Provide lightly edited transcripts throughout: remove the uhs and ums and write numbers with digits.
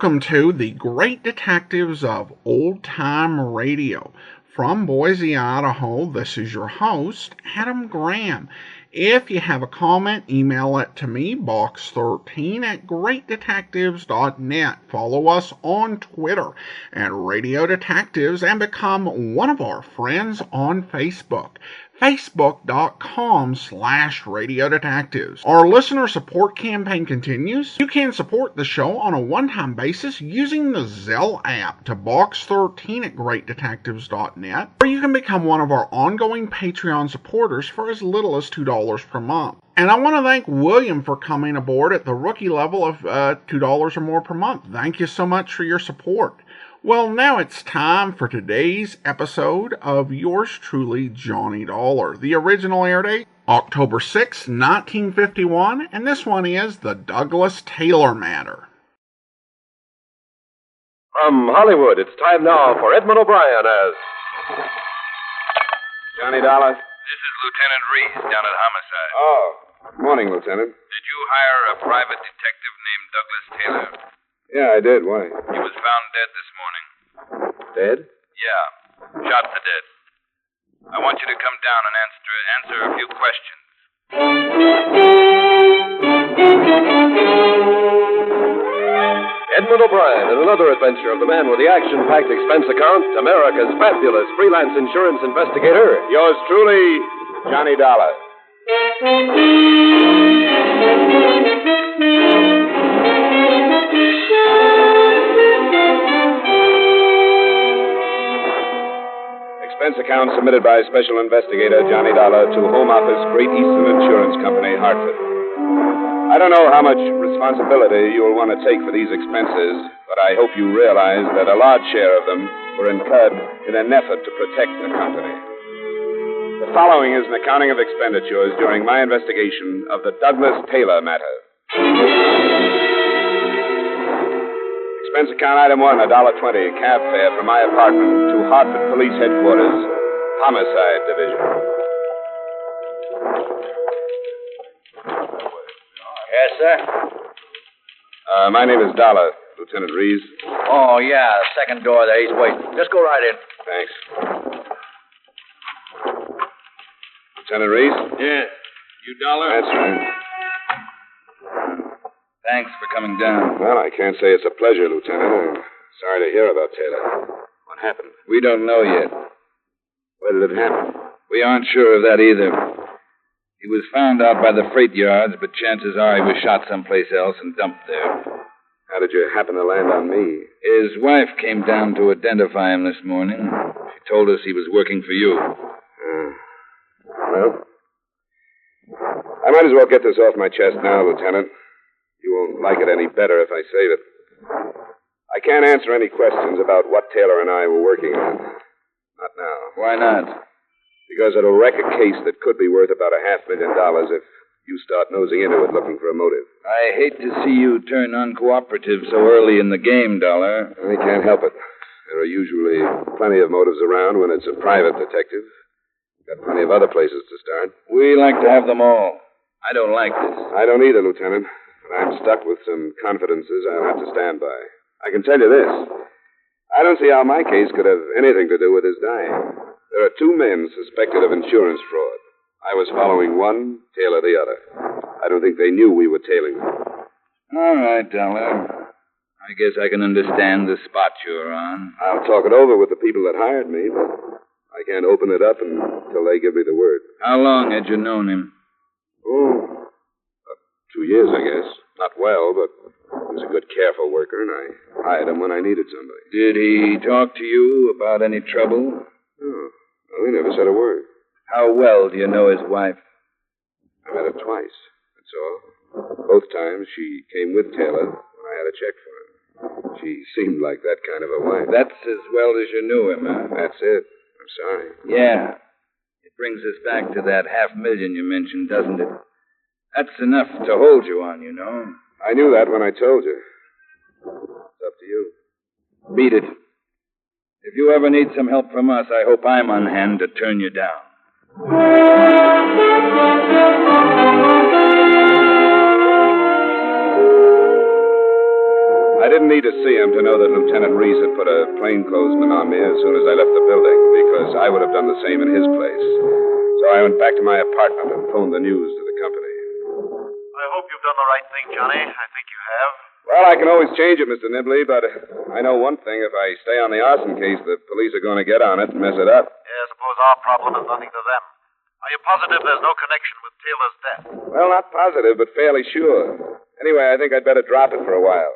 Welcome to the Great Detectives of Old Time Radio. From Boise, Idaho, this is your host, Adam Graham. If you have a comment, email it to me, box13@greatdetectives.net. Follow us on Twitter at Radio Detectives and become one of our friends on Facebook. Facebook.com/Radio Detectives. Our listener support campaign continues. You can support the show on a one-time basis using the Zelle app to box13@greatdetectives.net, or you can become one of our ongoing Patreon supporters for as little as $2 per month. And I want to thank William for coming aboard at the rookie level of $2 or more per month. Thank you so much for your support. Well, now it's time for today's episode of yours truly, Johnny Dollar. The original air date, October 6, 1951, and this one is The Douglas Taylor Matter. From Hollywood, it's time now for Edmund O'Brien as Johnny Dollar. This is Lieutenant Reese down at Homicide. Oh, morning, Lieutenant. Did you hire a private detective named Douglas Taylor? Yeah, I did. Why? He was found dead this morning. Dead? Yeah, shot to death. I want you to come down and answer a few questions. Edmund O'Brien in another adventure of the man with the action-packed expense account, America's fabulous freelance insurance investigator, yours truly, Johnny Dollar. Expense account submitted by Special Investigator Johnny Dollar to Home Office, Great Eastern Insurance Company, Hartford. I don't know how much responsibility you'll want to take for these expenses, but I hope you realize that a large share of them were incurred in an effort to protect the company. The following is an accounting of expenditures during my investigation of the Douglas Taylor matter. Expense account item 1, $1.20, cab fare from my apartment to Hartford Police Headquarters, Homicide Division. Yes, sir? My name is Dollar, Lieutenant Reese. Oh, yeah, second door there. He's waiting. Just go right in. Thanks. Lieutenant Reese? Yeah. You Dollar? That's right. Thanks for coming down. Well, I can't say it's a pleasure, Lieutenant. I'm sorry to hear about Taylor. What happened? We don't know yet. Where did it happen? We aren't sure of that either. He was found out by the freight yards, but chances are he was shot someplace else and dumped there. How did you happen to land on me? His wife came down to identify him this morning. She told us he was working for you. Well, I might as well get this off my chest now, Lieutenant. You won't like it any better if I save it. I can't answer any questions about what Taylor and I were working on. Not now. Why not? Because it'll wreck a case that could be worth about $500,000 if you start nosing into it looking for a motive. I hate to see you turn uncooperative so early in the game, Dollar. I can't help it. There are usually plenty of motives around when it's a private detective. Got plenty of other places to start. We like to have them all. I don't like this. I don't either, Lieutenant. But I'm stuck with some confidences I'll have to stand by. I can tell you this. I don't see how my case could have anything to do with his dying. There are two men suspected of insurance fraud. I was following one, Taylor the other. I don't think they knew we were tailing them. All right, Dollar. I guess I can understand the spot you're on. I'll talk it over with the people that hired me, but I can't open it up until they give me the word. How long had you known him? Oh, about 2 years, I guess. Not well, but he was a good, careful worker, and I hired him when I needed somebody. Did he talk to you about any trouble? Oh, well, he never said a word. How well do you know his wife? I met her twice, that's all. Both times she came with Taylor when I had a check for him. She seemed like that kind of a wife. That's as well as you knew him, huh? That's it. I'm sorry. Yeah. It brings us back to that $500,000 you mentioned, doesn't it? That's enough to hold you on, you know. I knew that when I told you. It's up to you. Beat it. If you ever need some help from us, I hope I'm on hand to turn you down. I didn't need to see him to know that Lieutenant Reese had put a plainclothesman on me as soon as I left the building, because I would have done the same in his place. So I went back to my apartment and phoned the news to the company. I hope you've done the right thing, Johnny. I think you have. Well, I can always change it, Mr. Nibley, but I know one thing. If I stay on the arson case, the police are going to get on it and mess it up. Yeah, I suppose our problem is nothing to them. Are you positive there's no connection with Taylor's death? Well, not positive, but fairly sure. Anyway, I think I'd better drop it for a while.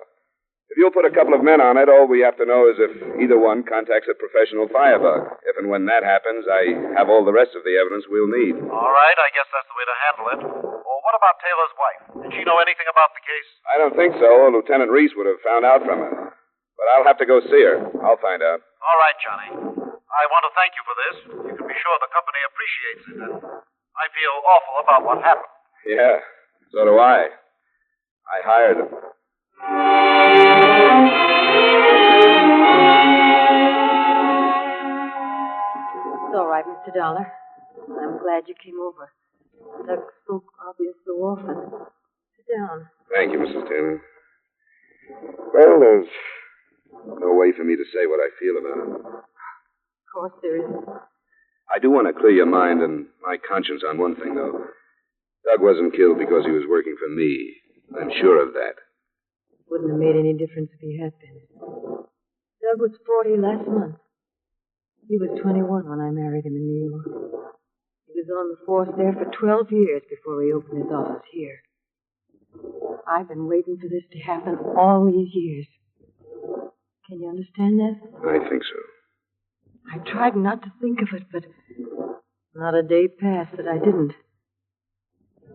If you'll put a couple of men on it, all we have to know is if either one contacts a professional firebug. If and when that happens, I have all the rest of the evidence we'll need. All right, I guess that's the way to handle it. Well, what about Taylor's wife? Did she know anything about the case? I don't think so. Lieutenant Reese would have found out from her. But I'll have to go see her. I'll find out. All right, Johnny. I want to thank you for this. You can be sure the company appreciates it, and I feel awful about what happened. Yeah, so do I. I hired him. It's all right, Mr. Dollar. I'm glad you came over. Doug spoke obvious so often. Sit down. Thank you, Mrs. Taylor. Well, there's no way for me to say what I feel about it. Of course there isn't. I do want to clear your mind and my conscience on one thing, though. Doug wasn't killed because he was working for me. I'm sure of that. Wouldn't have made any difference if he had been. Doug was 40 last month. He was 21 when I married him in New York. He was on the force there for 12 years before he opened his office here. I've been waiting for this to happen all these years. Can you understand that? I think so. I tried not to think of it, but not a day passed that I didn't.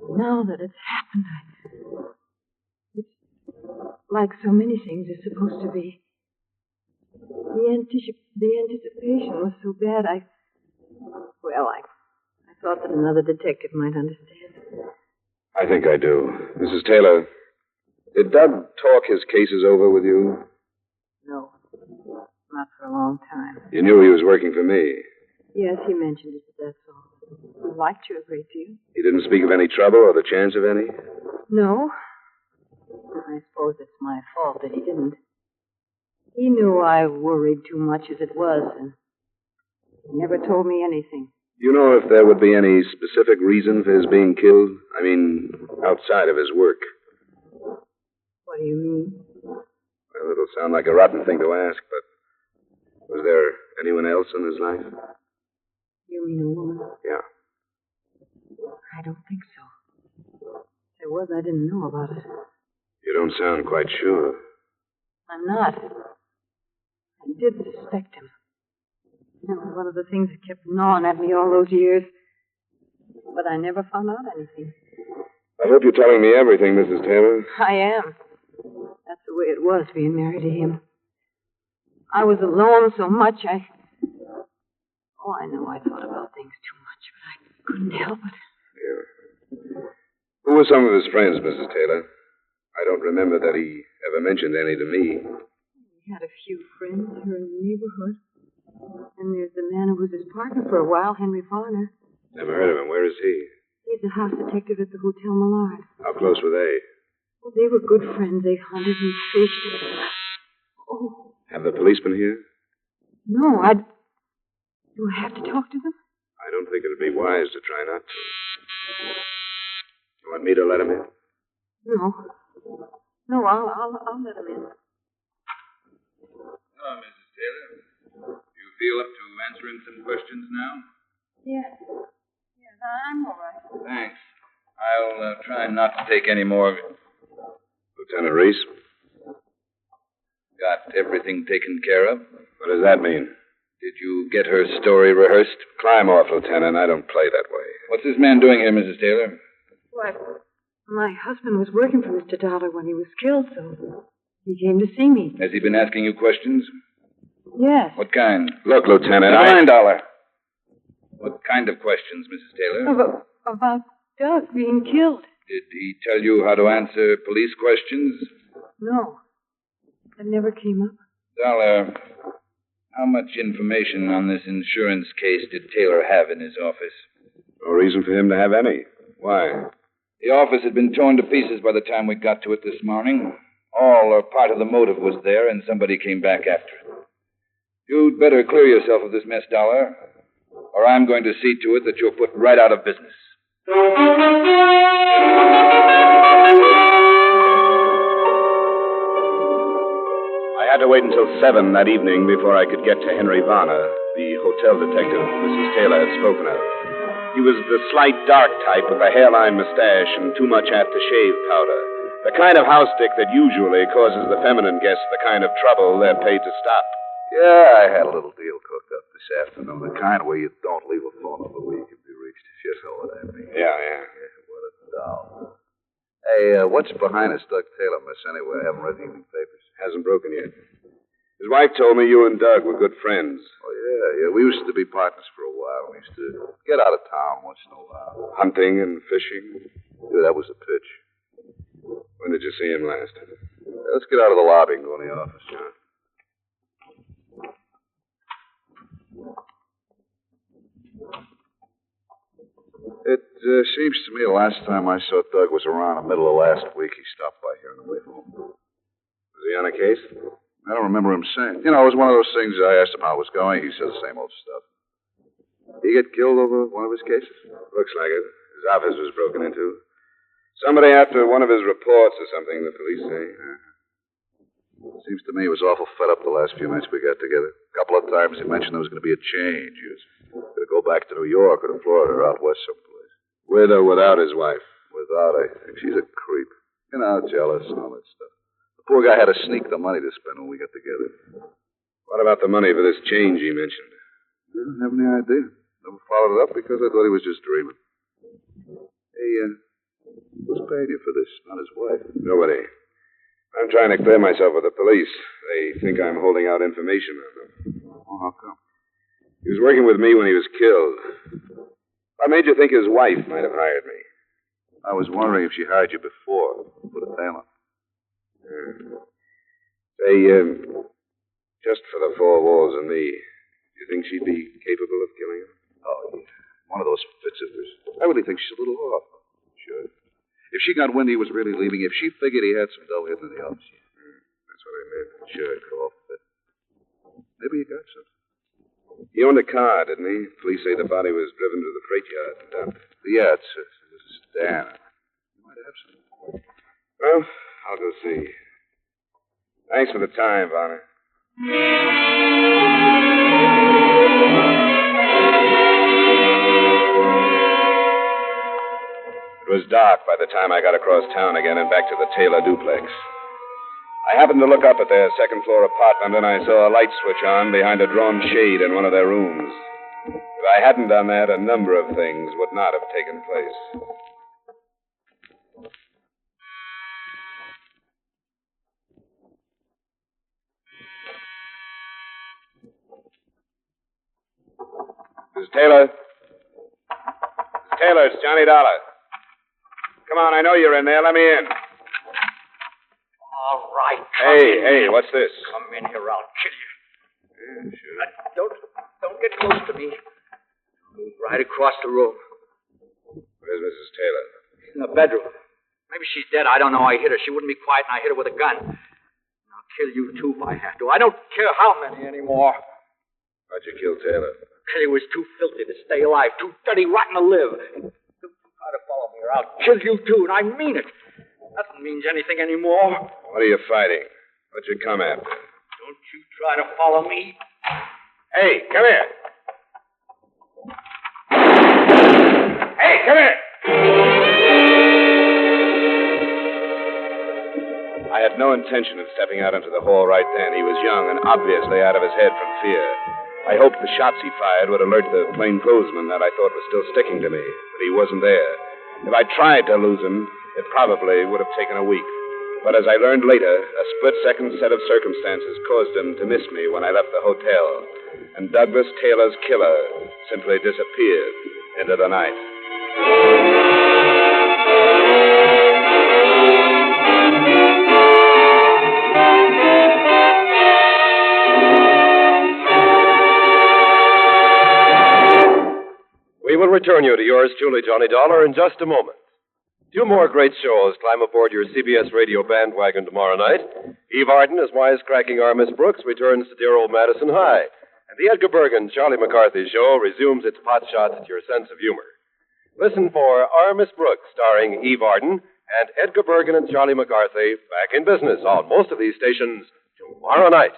Now that it's happened, it's like so many things are supposed to be. The anticipation was so bad, I thought that another detective might understand. I think I do. Mrs. Taylor, did Doug talk his cases over with you? No, not for a long time. You knew he was working for me. Yes, he mentioned it, but that's all. He liked you a great deal. He didn't speak of any trouble or the chance of any? No. I suppose it's my fault that he didn't. He knew I worried too much as it was, and he never told me anything. Do you know if there would be any specific reason for his being killed? I mean, outside of his work. What do you mean? Well, it'll sound like a rotten thing to ask, but was there anyone else in his life? You mean a woman? Yeah. I don't think so. If there was, I didn't know about it. You don't sound quite sure. I'm not. I did suspect him. That was one of the things that kept gnawing at me all those years. But I never found out anything. I hope you're telling me everything, Mrs. Taylor. I am. That's the way it was, being married to him. I was alone so much, I know I thought about things too much, but I couldn't help it. Yeah. Who were some of his friends, Mrs. Taylor? I don't remember that he ever mentioned any to me. He had a few friends here in the neighborhood. And there's the man who was his partner for a while, Henry Farner. Never heard of him. Where is he? He's the house detective at the Hotel Millard. How close were they? Well, they were good friends. They hunted and fished. Oh. Have the police been here? No, do I have to talk to them? I don't think it'd be wise to try not to. You want me to let him in? No. No, I'll let him in. Hello, Mrs. Taylor. Do you feel up to answering some questions now? Yes. Yes, I'm all right. Thanks. I'll try not to take any more of it. Lieutenant Reese? Got everything taken care of? What does that mean? Did you get her story rehearsed? Climb off, Lieutenant. I don't play that way. What's this man doing here, Mrs. Taylor? Why, my husband was working for Mr. Dollar when he was killed, so he came to see me. Has he been asking you questions? Yes. What kind? Look, Lieutenant, $9. What kind of questions, Mrs. Taylor? About Doug being killed. Did he tell you how to answer police questions? No. That never came up. Dollar, how much information on this insurance case did Taylor have in his office? No reason for him to have any. Why? The office had been torn to pieces by the time we got to it this morning. All or part of the motive was there, and somebody came back after it. You'd better clear yourself of this mess, Dollar, or I'm going to see to it that you're put right out of business. I had to wait until 7 that evening before I could get to Henry Varner, the hotel detective Mrs. Taylor had spoken of. He was the slight, dark type with a hairline mustache and too much aftershave powder. The kind of house dick that usually causes the feminine guests the kind of trouble they're paid to stop. Yeah, I had a little deal cooked up this afternoon, the kind where you don't leave a phone number where you can be reached, if you know what I mean. Yeah. What a doll. Hey, what's behind this Doug Taylor mess anyway? I haven't read the evening papers. Hasn't broken yet. His wife told me you and Doug were good friends. Oh, yeah. We used to be partners for a while. We used to get out of town once in a while. Hunting and fishing? Yeah, that was the pitch. When did you see him last? Let's get out of the lobby and go in the office. Sure. It seems to me the last time I saw Doug was around the middle of last week. He stopped by here on the way home. Was he on a case? I don't remember him saying. You know, it was one of those things I asked him how it was going. He said the same old stuff. Did he get killed over one of his cases? Looks like it. His office was broken into. Somebody after one of his reports or something, the police say. Seems to me he was awful fed up the last few nights we got together. A couple of times he mentioned there was going to be a change. He was going to go back to New York or to Florida or out west someplace. With or without his wife? Without, I think. She's a creep. You know, jealous and all that stuff. The poor guy had to sneak the money to spend when we got together. What about the money for this change he mentioned? I don't have any idea. Never followed it up because I thought he was just dreaming. Hey, who's paying you for this? Not his wife. Nobody. I'm trying to clear myself with the police. They think I'm holding out information on them. Oh, how come? He was working with me when he was killed. What made you think his wife might have hired me? I was wondering if she hired you before. Put a tail on. Say, just for the 4 walls and me, do you think she'd be capable of killing him? Oh, yeah. One of those fits of hers. I really think she's a little off. Sure. If she got wind he was really leaving, if she figured he had some dough hidden in the office, that's what I meant. Sure, it'd go off a bit. Maybe he got some. He owned a car, didn't he? Police say the body was driven to the freight yard and dumped. Yeah, it was a sedan. You might have some. Well, I'll go see. Thanks for the time, Varner. It was dark by the time I got across town again and back to the Taylor duplex. I happened to look up at their second-floor apartment, and I saw a light switch on behind a drawn shade in one of their rooms. If I hadn't done that, a number of things would not have taken place. Mrs. Taylor? Mrs. Taylor, it's Johnny Dollar. Come on, I know you're in there. Let me in. All right. Hey, what's this? Come in here, I'll kill you. Yeah, sure. Don't get close to me. Move right across the room. Where's Mrs. Taylor? In the bedroom. Maybe she's dead. I don't know. I hit her. She wouldn't be quiet, and I hit her with a gun. I'll kill you, too, if I have to. I don't care how many anymore. Why'd you kill Taylor? He was too filthy to stay alive, too dirty, rotten to live. Don't try to follow me, or I'll kill you, too, and I mean it. Nothing means anything anymore. What are you fighting? What'd you come after? Don't you try to follow me. Hey, come here. Hey, come here. I had no intention of stepping out into the hall right then. He was young and obviously out of his head from fear. I hoped the shots he fired would alert the plainclothesman that I thought was still sticking to me, but he wasn't there. If I tried to lose him, it probably would have taken a week. But as I learned later, a split-second set of circumstances caused him to miss me when I left the hotel, and Douglas Taylor's killer simply disappeared into the night. We will return you to yours truly, Johnny Dollar, in just a moment. Two more great shows climb aboard your CBS radio bandwagon tomorrow night. Eve Arden as wisecracking our Miss Brooks returns to dear old Madison High. And the Edgar Bergen Charlie McCarthy show resumes its pot shots at your sense of humor. Listen for Our Miss Brooks, starring Eve Arden, and Edgar Bergen and Charlie McCarthy back in business on most of these stations tomorrow night.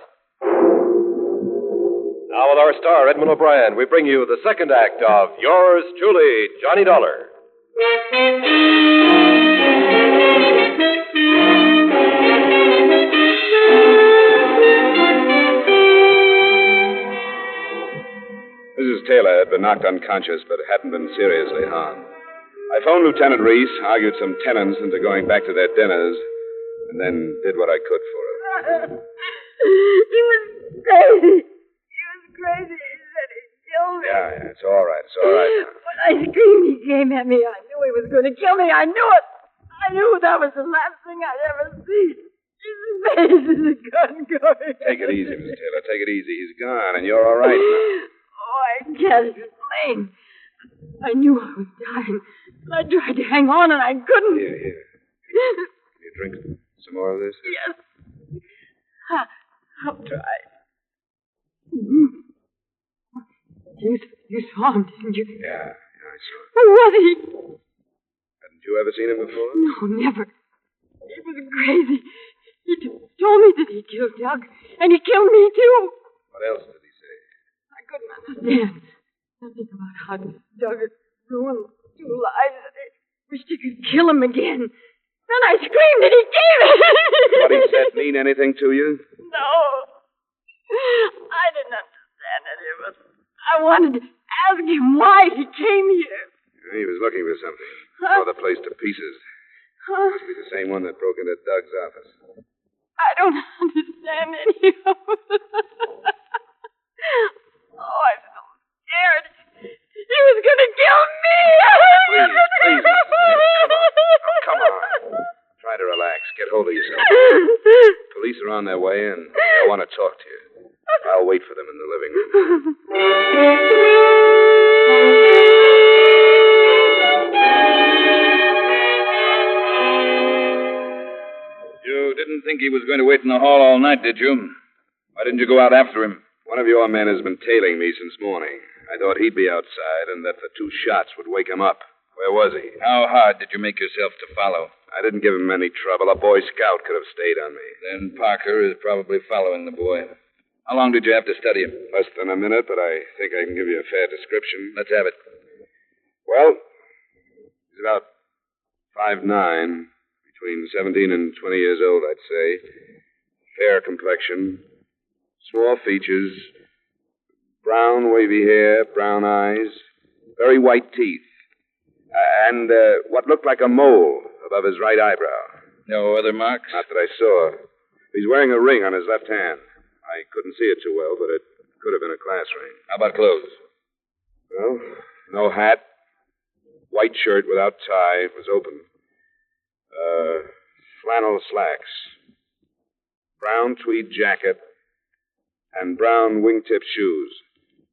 Now with our star, Edmund O'Brien, we bring you the second act of Yours Truly, Johnny Dollar. Mrs. Taylor had been knocked unconscious, but hadn't been seriously harmed. I phoned Lieutenant Reese, argued some tenants into going back to their dinners, and then did what I could for her. He was crazy. Crazy. He said he'd kill me. Yeah, it's all right. It's all right. When I screamed, he came at me. I knew he was going to kill me. I knew it. I knew that was the last thing I'd ever see. His face is a gun going. Take it easy, Miss Taylor. Take it easy. He's gone, and you're all right now. Oh, I can't explain. I knew I was dying. I tried to hang on, and I couldn't. Here. Can you drink some more of this? Yes. I'll try. You saw him, didn't you? Yeah, I saw him. Who was he? Hadn't you ever seen him before? No, never. He was crazy. He told me that he killed Doug, and he killed me, too. What else did he say? I couldn't understand. Nothing about how Doug had ruined 2 lives. I wished he could kill him again. Then I screamed and he gave it. What he said mean anything to you? No. I didn't understand any of it. I wanted to ask him why he came here. He was looking for something. Tore the place to pieces. Must be the same one that broke into Doug's office. I don't understand any of it. Oh, I'm so scared. He was going to kill me. Please. Come on. Try to relax. Get hold of yourself. Police are on their way, and I want to talk to you. I'll wait for them in the living room. You didn't think he was going to wait in the hall all night, did you? Why didn't you go out after him? One of your men has been tailing me since morning. I thought he'd be outside and that the 2 shots would wake him up. Where was he? How hard did you make yourself to follow? I didn't give him any trouble. A Boy Scout could have stayed on me. Then Parker is probably following the boy. How long did you have to study him? Less than a minute, but I think I can give you a fair description. Let's have it. Well, he's about 5'9", between 17 and 20 years old, I'd say. Fair complexion, small features, brown wavy hair, brown eyes, very white teeth, and what looked like a mole above his right eyebrow. No other marks? Not that I saw. He's wearing a ring on his left hand. I couldn't see it too well, but it could have been a class ring. How about clothes? Well, no hat, white shirt without tie. It was open. Flannel slacks, brown tweed jacket, and brown wingtip shoes.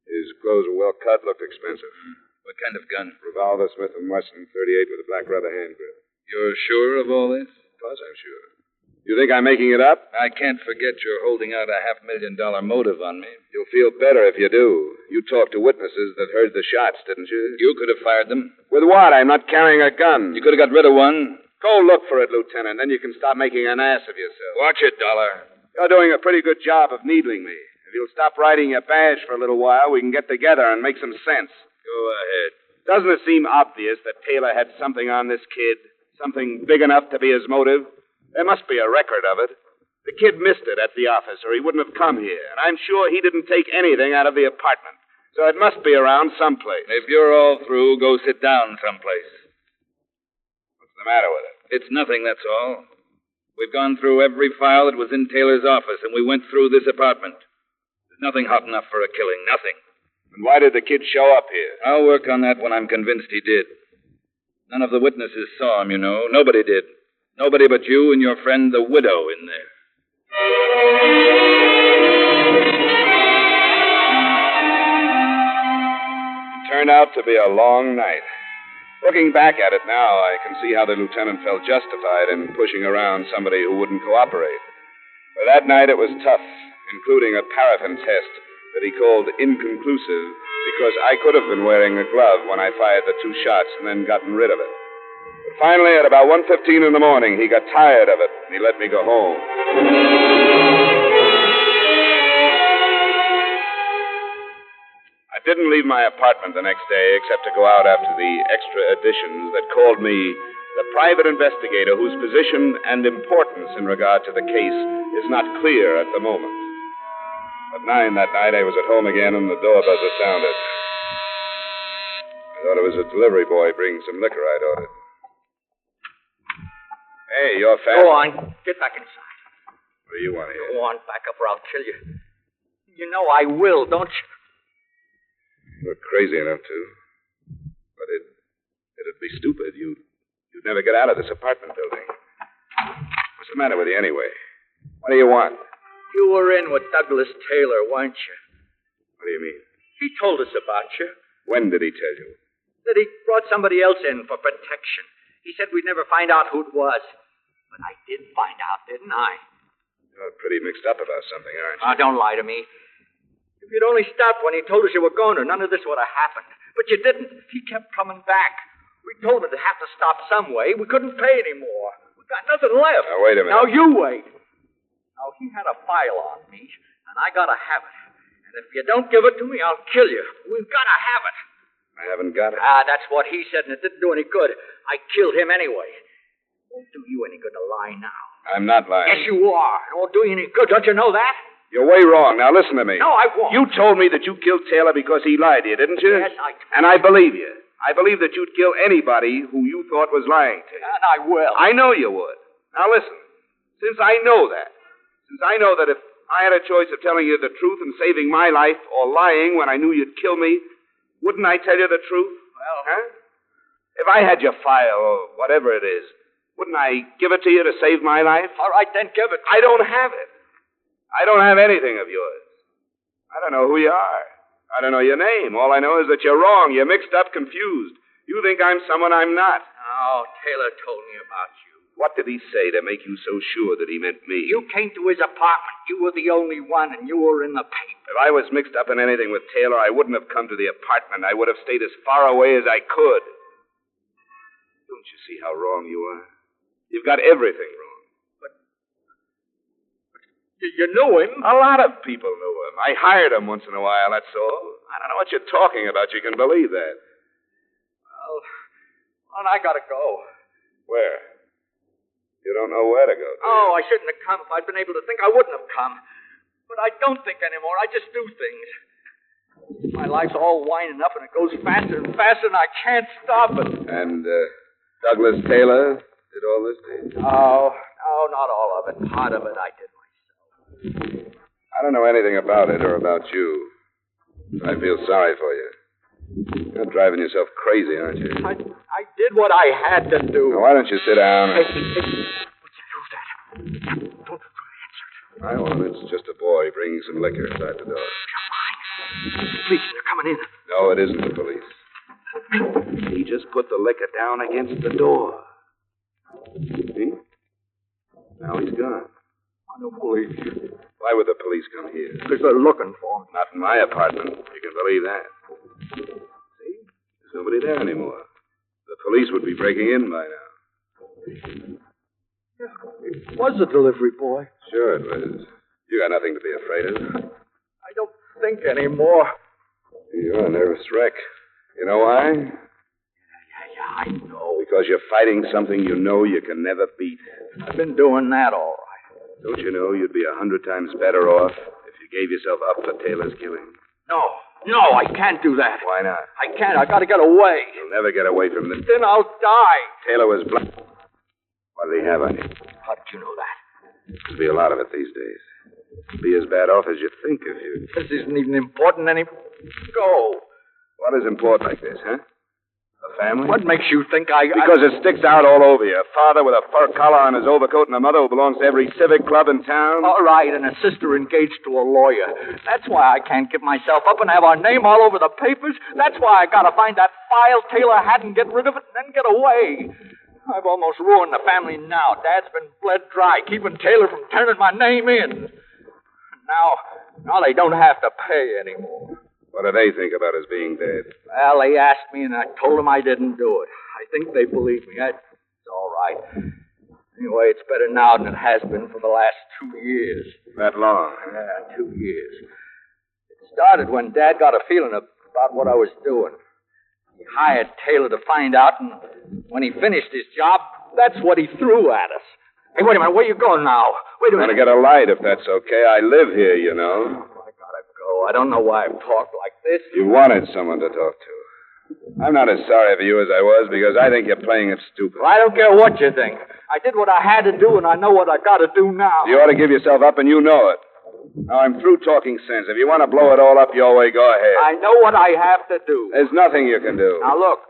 His clothes were well cut, looked expensive. What kind of gun? Revolver, Smith & Wesson, .38 with a black rubber hand grip. You're sure of all this? Of course I'm sure. You think I'm making it up? I can't forget you're holding out a $500,000 motive on me. You'll feel better if you do. You talked to witnesses that heard the shots, didn't you? You could have fired them. With what? I'm not carrying a gun. You could have got rid of one. Go look for it, Lieutenant. Then you can stop making an ass of yourself. Watch it, Dollar. You're doing a pretty good job of needling me. If you'll stop riding your badge for a little while, we can get together and make some sense. Go ahead. Doesn't it seem obvious that Taylor had something on this kid? Something big enough to be his motive? There must be a record of it. The kid missed it at the office, or he wouldn't have come here. And I'm sure he didn't take anything out of the apartment. So it must be around someplace. If you're all through, go sit down someplace. What's the matter with it? It's nothing, that's all. We've gone through every file that was in Taylor's office, and we went through this apartment. There's nothing hot enough for a killing. Nothing. And why did the kid show up here? I'll work on that when I'm convinced he did. None of the witnesses saw him, you know. Nobody did. Nobody but you and your friend, the widow, in there. It turned out to be a long night. Looking back at it now, I can see how the lieutenant felt justified in pushing around somebody who wouldn't cooperate. But that night it was tough, including a paraffin test that he called inconclusive because I could have been wearing a glove when I fired the 2 shots and then gotten rid of it. But finally, at about 1:15 in the morning, he got tired of it and he let me go home. I didn't leave my apartment the next day except to go out after the extra editions that called me the private investigator whose position and importance in regard to the case is not clear at the moment. At 9 that night, I was at home again and the door buzzer sounded. I thought it was a delivery boy bringing some liquor I'd ordered. Hey, you're fast. Go on. Get back inside. What do you want here? Go on, back up or I'll kill you. You know I will, don't you? You're crazy enough to. But it'd be stupid. You'd never get out of this apartment building. What's the matter with you anyway? What do you want? You were in with Douglas Taylor, weren't you? What do you mean? He told us about you. When did he tell you? That he brought somebody else in for protection. He said we'd never find out who it was. But I did find out, didn't I? You're pretty mixed up about something, aren't you? Oh, don't lie to me. If you'd only stopped when he told us you were going to, none of this would have happened. But you didn't. He kept coming back. We told him to have to stop some way. We couldn't pay anymore. We got nothing left. Now, wait a minute. Now, you wait. Now, he had a file on me, and I gotta have it. And if you don't give it to me, I'll kill you. We've gotta have it. I haven't got it. Ah, that's what he said, and it didn't do any good. I killed him anyway. It won't do you any good to lie now. I'm not lying. Yes, you are. It won't do you any good. Don't you know that? You're way wrong. Now, listen to me. No, I won't. You told me that you killed Taylor because he lied to you, didn't you? Yes, I did. And I believe you. I believe that you'd kill anybody who you thought was lying to you. And I will. I know you would. Now, listen. Since I know that if I had a choice of telling you the truth and saving my life or lying when I knew you'd kill me, wouldn't I tell you the truth? Well... Huh? If I had your file or whatever it is, wouldn't I give it to you to save my life? All right, then give it. I don't have it. I don't have anything of yours. I don't know who you are. I don't know your name. All I know is that you're wrong. You're mixed up, confused. You think I'm someone I'm not. Oh, Taylor told me about you. What did he say to make you so sure that he meant me? You came to his apartment. You were the only one, and you were in the paper. If I was mixed up in anything with Taylor, I wouldn't have come to the apartment. I would have stayed as far away as I could. Don't you see how wrong you are? You've got everything wrong. You knew him? A lot of people knew him. I hired him once in a while, that's all. I don't know what you're talking about. You can believe that. Well, I gotta go. Where? You don't know where to go, do you? Oh, I shouldn't have come. If I'd been able to think, I wouldn't have come. But I don't think anymore. I just do things. My life's all winding up, and it goes faster and faster, and I can't stop it. And, Douglas Taylor did all this to you? No, not all of it. Part of it I did myself. I don't know anything about it or about you. I feel sorry for you. You're driving yourself crazy, aren't you? I did what I had to do. Now, why don't you sit down? Hey, who's that? Don't answer it. I won't. It's just a boy bringing some liquor inside the door. You're mine. The police, they're coming in. No, it isn't the police. He just put the liquor down against the door. See? Now he's gone. No police. Why would the police come here? Because they're looking for me. Not in my apartment. You can believe that. See? There's nobody there anymore. The police would be breaking in by now. Yeah, it was a delivery boy. Sure it was. You got nothing to be afraid of. I don't think anymore. You're a nervous wreck. You know why? Yeah, I know. Because you're fighting something you know you can never beat. I've been doing that all right. Don't you know you'd be 100 times better off if you gave yourself up for Taylor's killing? No, I can't do that. Why not? I can't. I gotta get away. You'll never get away from this. Then I'll die. Taylor was black. What did he have on you? How did you know that? There'll be a lot of it these days. You'll be as bad off as you think if you... This isn't even important anymore. Go. What is important like this, huh? A family? What makes you think Because it sticks out all over you. A father with a fur collar on his overcoat and a mother who belongs to every civic club in town. All right, and a sister engaged to a lawyer. That's why I can't give myself up and have our name all over the papers. That's why I gotta find that file Taylor had and get rid of it and then get away. I've almost ruined the family now. Dad's been bled dry, keeping Taylor from turning my name in. Now they don't have to pay anymore. What do they think about his being dead? Well, they asked me, and I told them I didn't do it. I think they believe me. That's all right. Anyway, it's better now than it has been for the last 2 years. That long? Yeah, 2 years. It started when Dad got a feeling about what I was doing. He hired Taylor to find out, and when he finished his job, that's what he threw at us. Hey, wait a minute. Where you going now? Wait a minute. I'm going to get a light, if that's okay. I live here, you know. Oh, I gotta go. I don't know why I've talked like this. You wanted someone to talk to. I'm not as sorry for you as I was, because I think you're playing it stupid. Well, I don't care what you think. I did what I had to do, and I know what I gotta do now. You ought to give yourself up, and you know it. Now, I'm through talking sense. If you want to blow it all up your way, go ahead. I know what I have to do. There's nothing you can do. Now, look.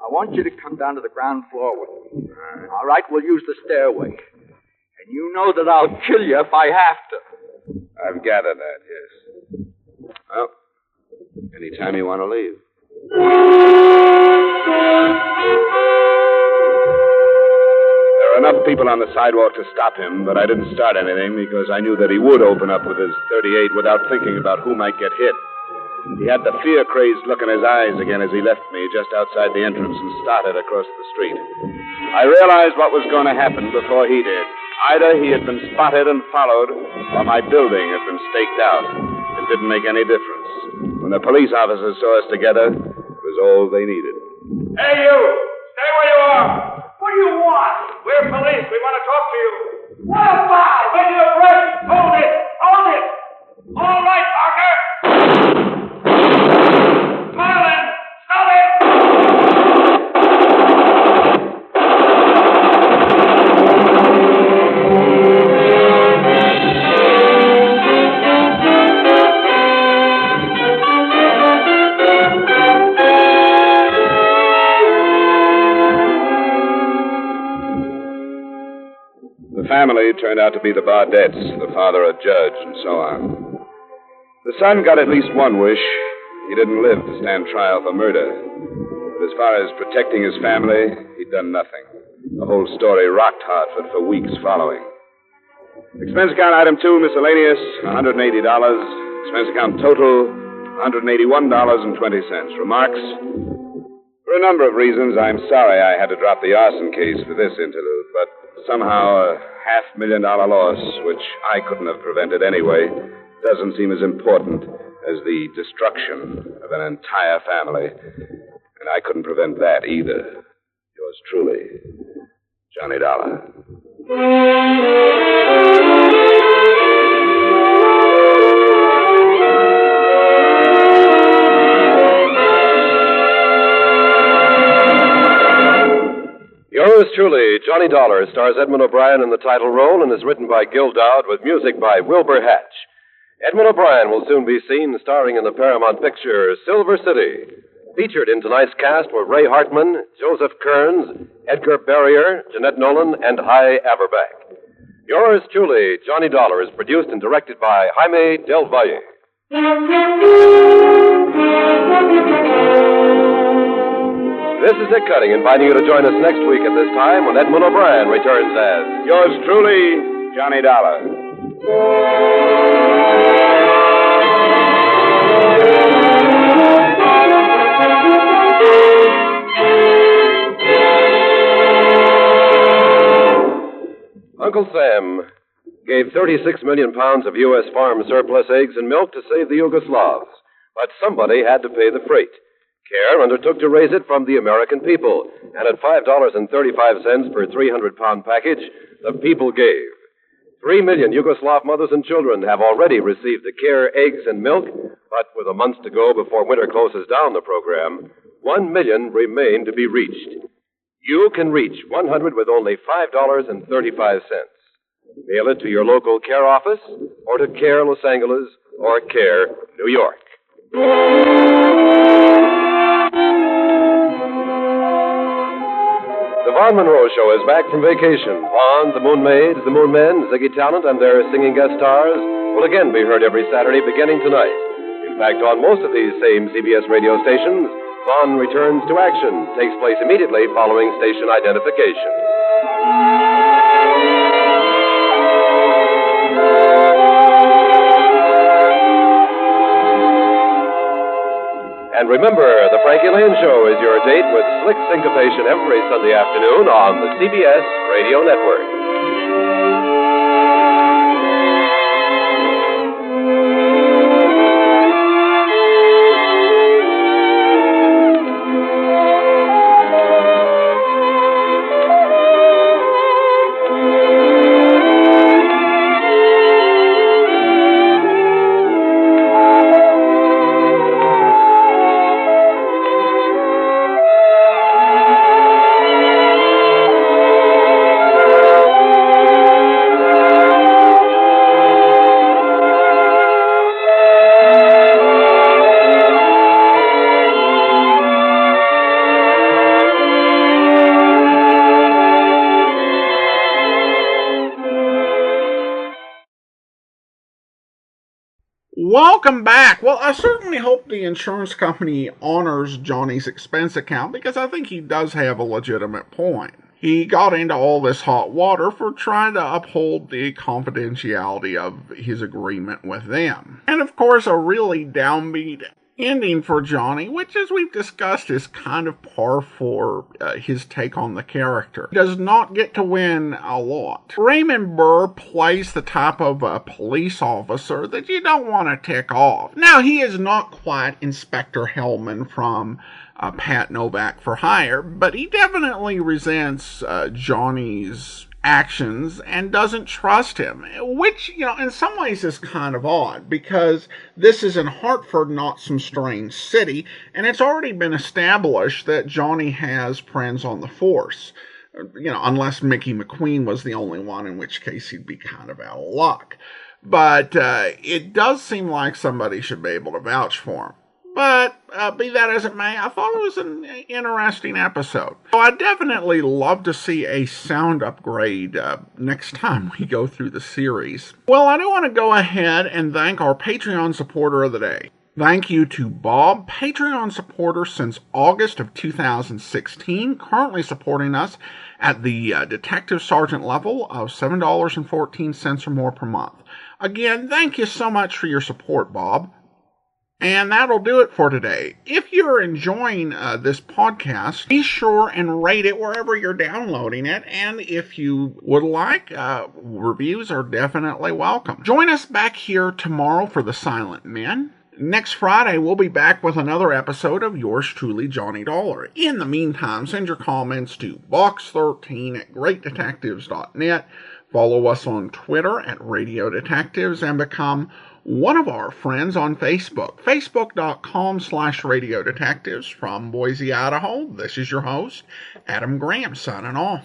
I want you to come down to the ground floor with me. All right, we'll use the stairway. And you know that I'll kill you if I have to. I've gathered that, yes. Well, anytime you want to leave. There are enough people on the sidewalk to stop him, but I didn't start anything because I knew that he would open up with his .38 without thinking about who might get hit. He had the fear-crazed look in his eyes again as he left me just outside the entrance and started across the street. I realized what was going to happen before he did. Either he had been spotted and followed, or my building had been staked out. It didn't make any difference. When the police officers saw us together, it was all they needed. Hey, you! Stay where you are! What do you want? We're police. We want to talk to you. What about? When you're ready, hold it! Hold it! All right, Parker! Marlin, stop it! The family turned out to be the Bardettes, the father a judge, and so on. The son got at least one wish. He didn't live to stand trial for murder. But as far as protecting his family, he'd done nothing. The whole story rocked Hartford for weeks following. Expense account item 2, miscellaneous, $180. Expense account total, $181.20. Remarks? For a number of reasons, I'm sorry I had to drop the arson case for this interlude, but somehow a $500,000 loss, which I couldn't have prevented anyway, doesn't seem as important as the destruction of an entire family. And I couldn't prevent that either. Yours truly, Johnny Dollar. Yours truly, Johnny Dollar, stars Edmund O'Brien in the title role and is written by Gil Dowd with music by Wilbur Hatch. Edmund O'Brien will soon be seen starring in the Paramount picture Silver City. Featured in tonight's cast were Ray Hartman, Joseph Kearns, Edgar Barrier, Jeanette Nolan, and Hy Averback. Yours truly, Johnny Dollar, is produced and directed by Jaime Del Valle. This is Dick Cutting, inviting you to join us next week at this time when Edmund O'Brien returns as Yours truly, Johnny Dollar. Uncle Sam gave 36 million pounds of U.S. farm surplus eggs and milk to save the Yugoslavs. But somebody had to pay the freight. CARE undertook to raise it from the American people. And at $5.35 per 300-pound package, the people gave. 3 million Yugoslav mothers and children have already received the CARE eggs and milk. But with a month to go before winter closes down the program, 1 million remain to be reached. You can reach 100 with only $5.35. Mail it to your local CARE office, or to CARE Los Angeles, or CARE New York. John Monroe Show is back from vacation. Vaughn, the Moon Maids, the Moon Men, Ziggy Talent, and their singing guest stars will again be heard every Saturday beginning tonight. In fact, on most of these same CBS radio stations, Vaughn returns to action, takes place immediately following station identification. And remember, the Frankie Lane Show is your date with slick syncopation every Sunday afternoon on the CBS Radio Network. Welcome back. Well, I certainly hope the insurance company honors Johnny's expense account because I think he does have a legitimate point. He got into all this hot water for trying to uphold the confidentiality of his agreement with them. And of course, a really downbeat ending for Johnny, which, as we've discussed, is kind of par for his take on the character. He does not get to win a lot. Raymond Burr plays the type of police officer that you don't want to tick off. Now, he is not quite Inspector Hellman from Pat Novak for Hire, but he definitely resents Johnny's actions and doesn't trust him, which, in some ways is kind of odd because this is in Hartford, not some strange city, and it's already been established that Johnny has friends on the force, unless Mickey McQueen was the only one, in which case he'd be kind of out of luck. But it does seem like somebody should be able to vouch for him. But be that as it may, I thought it was an interesting episode. So I'd definitely love to see a sound upgrade next time we go through the series. Well, I do want to go ahead and thank our Patreon supporter of the day. Thank you to Bob, Patreon supporter since August of 2016, currently supporting us at the Detective Sergeant level of $7.14 or more per month. Again, thank you so much for your support, Bob. And that'll do it for today. If you're enjoying this podcast, be sure and rate it wherever you're downloading it. And if you would like, reviews are definitely welcome. Join us back here tomorrow for The Silent Men. Next Friday, we'll be back with another episode of yours truly, Johnny Dollar. In the meantime, send your comments to box13@greatdetectives.net. Follow us on Twitter at Radio Detectives and become one of our friends on Facebook, facebook.com/Radio Detectives. From Boise, Idaho, this is your host, Adam Graham, signing off.